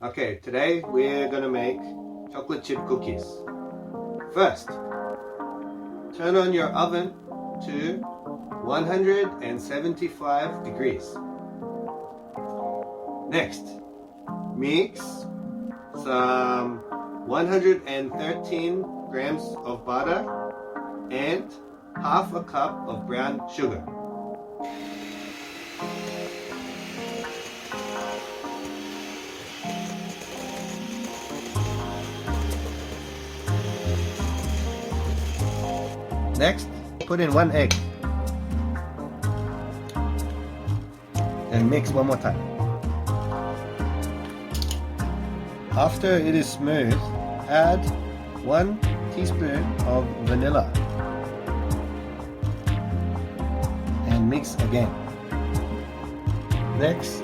Okay, today we're gonna make chocolate chip cookies. First, turn on your oven to 175 degrees. Next, mix some 113 grams of butter and half a cup of brown sugar. Next, put in 1 egg and mix one more time. After it is smooth, add 1 teaspoon of vanilla and mix again. Next,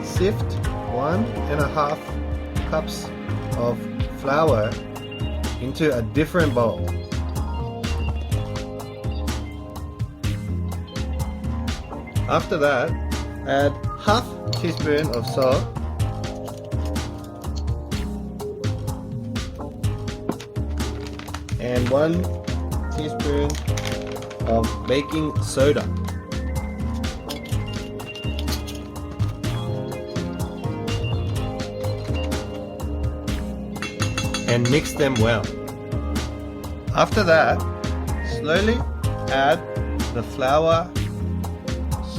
sift 1.5 cups of flour into a different bowl. After that, add half teaspoon of salt and 1 teaspoon of baking soda. And mix them well. After that, slowly add the flour,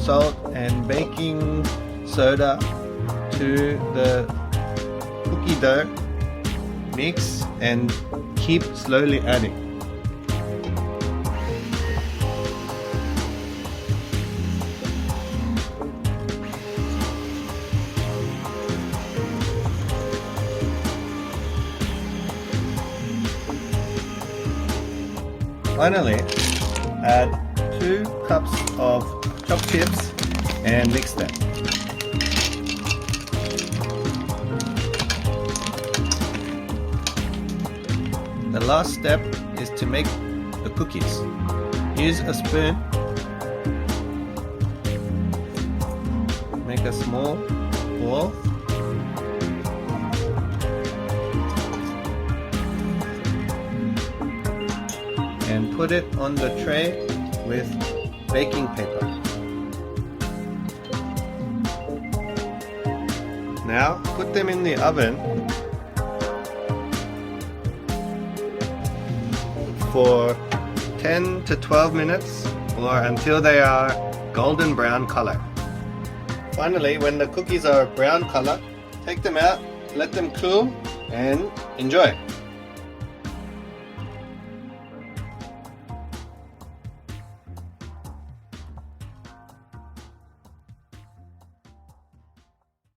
salt and baking soda to the cookie dough. Mix and keep slowly adding. Finally, add 2 cups of Choc Chips and mix them. The last step is to make the cookies. Use a spoon. Make a small ball. And put it on the tray with baking paper. Now put them in the oven for 10 to 12 minutes or until they are golden brown color. Finally, when the cookies are brown color, take them out, let them cool and enjoy.